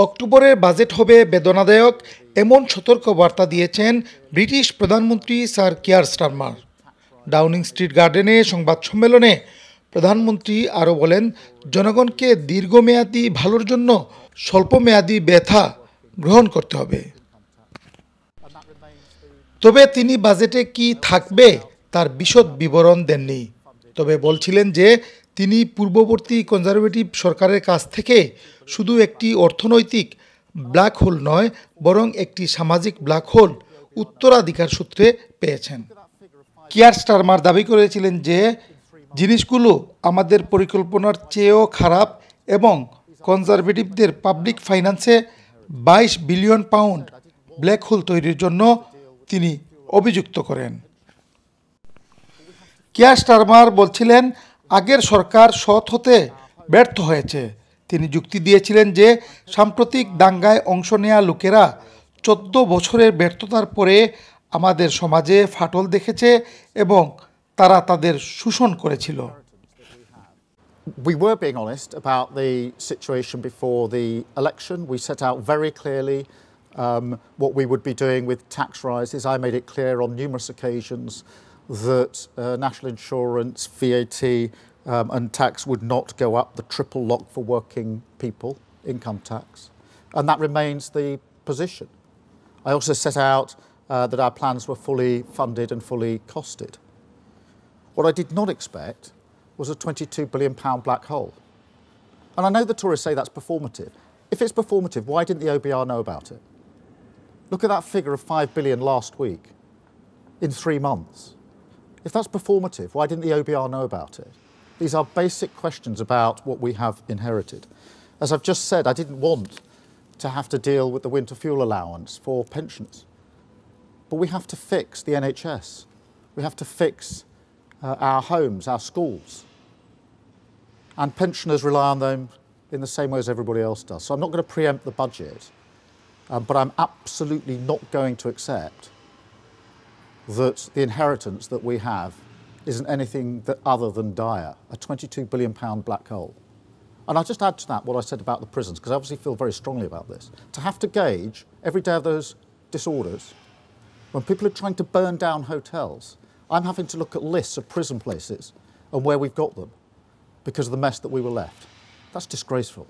অক্টোবরের বাজেট হবে বেদনাদায়ক এমন সতর্ক বার্তা দিয়েছেন ব্রিটিশ প্রধানমন্ত্রী sir Keir Starmer. Downing street গার্ডেনে সংবাদ সম্মেলনে প্রধানমন্ত্রী আরও বলেন, জনগণকে দীর্ঘমেয়াদী ভালোর জন্য স্বল্পমেয়াদী ব্যথা গ্রহণ করতে হবে। তবে তিনি বাজেটে কি থাকবে তার বিশদ বিবরণ দেননি। তবে বলছিলেন যে তিনি পূর্ববর্তী কনজারভেটিভ সরকারের কাছ থেকে শুধু একটি অর্থনৈতিক ব্ল্যাক হোল নয়, বরং একটি সামাজিক ব্ল্যাক হোল উত্তরাধিকার সূত্রে পেয়েছেন। কিয়ার স্টারমার দাবি করেছিলেন যে জিনিসগুলো আমাদের পরিকল্পনার চেয়েও খারাপ এবং কনজারভেটিভদের পাবলিক ফাইন্যান্সে 22 বিলিয়ন পাউন্ড ব্ল্যাক হোল তৈরির জন্য তিনি অভিযুক্ত করেন। কিয়ার স্টারমার বলছিলেন, আগের সরকার সৎ হতে ব্যর্থ হয়েছে। তিনি যুক্তি দিয়েছিলেন যে সাম্প্রতিক দাঙ্গায় অংশ নেওয়া লোকেরা 14 বছরের ব্যর্থতার পরে আমাদের সমাজে ফাটল দেখেছে এবং তারা তাদের শোষণ করেছিল। We were being honest about the situation before the election. We set out very clearly what we would be doing with tax rises. I made it clear on numerous occasions that national insurance, VAT and tax would not go up, the triple lock for working people, income tax. And that remains the position. I also set out that our plans were fully funded and fully costed. What I did not expect was a £22 billion black hole. And I know the Tories say that's performative. If it's performative, why didn't the OBR know about it? Look at that figure of 5 billion last week in 3 months. If that's performative, why didn't the OBR know about it? These are basic questions about what we have inherited. As I've just said, I didn't want to have to deal with the winter fuel allowance for pensioners. But we have to fix the NHS. We have to fix our homes, our schools. And pensioners rely on them in the same way as everybody else does. So I'm not going to preempt the budget, but I'm absolutely not going to accept that the inheritance that we have isn't anything other than dire, a £22 billion black hole. And I'll just add to that what I said about the prisons, because I obviously feel very strongly about this. To have to gauge every day of those disorders, when people are trying to burn down hotels, I'm having to look at lists of prison places and where we've got them because of the mess that we were left. That's disgraceful.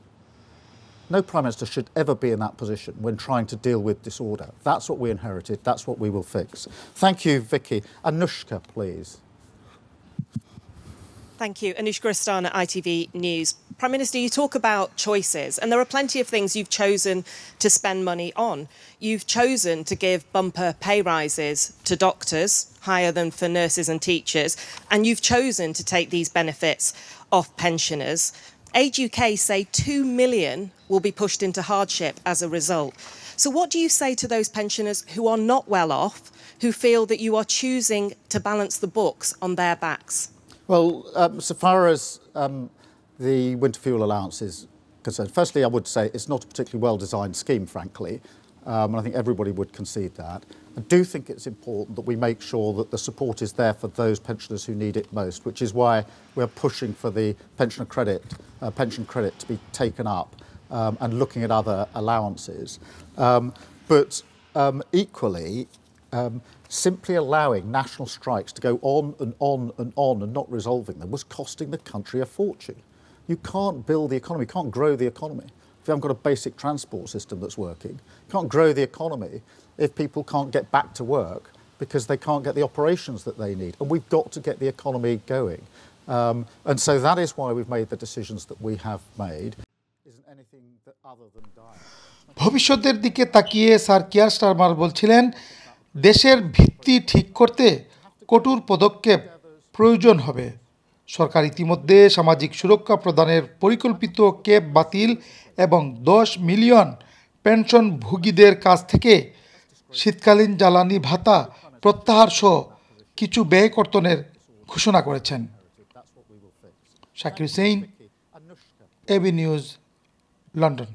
No Prime Minister should ever be in that position when trying to deal with disorder. That's what we inherited, that's what we will fix. Thank you, Vicky. Anushka, please. Thank you. Anushka Rastana, ITV News. Prime Minister, you talk about choices, and there are plenty of things you've chosen to spend money on. You've chosen to give bumper pay rises to doctors, higher than for nurses and teachers, and you've chosen to take these benefits off pensioners. Age UK say 2 million will be pushed into hardship as a result. So what do you say to those pensioners who are not well off, who feel that you are choosing to balance the books on their backs? Well, so far as the winter fuel allowance is concerned, firstly, I would say it's not a particularly well-designed scheme, frankly, and I think everybody would concede that. I do think it's important that we make sure that the support is there for those pensioners who need it most, which is why we're pushing for the pension credit to be taken up and looking at other allowances. But equally, simply allowing national strikes to go on and on and on and not resolving them was costing the country a fortune. You can't build the economy, you can't grow the economy if you haven't got a basic transport system that's working. You can't grow the economy if people can't get back to work because they can't get the operations that they need. And we've got to get the economy going. And so that is why we've made the decisions that we have made. Isn't anything other than dire. ভবিষ্যতের দিকে তাকিয়ে sir Keir Starmer বলছিলেন, দেশের ভিত্তি ঠিক করতে কঠোর পদক্ষেপ প্রয়োজন হবে। সরকার ইতিমধ্যে সামাজিক সুরক্ষা প্রদানের পরিকল্পিত ক্যাপ বাতিল এবং 10 মিলিয়ন পেনশনভোগীদের কাছ থেকে শীতকালীন জ্বালানি ভাতা প্রত্যাহার সহ কিছু ব্যয় কর্তনের ঘোষণা করেছেন। Shakir Hussain, AB news, London.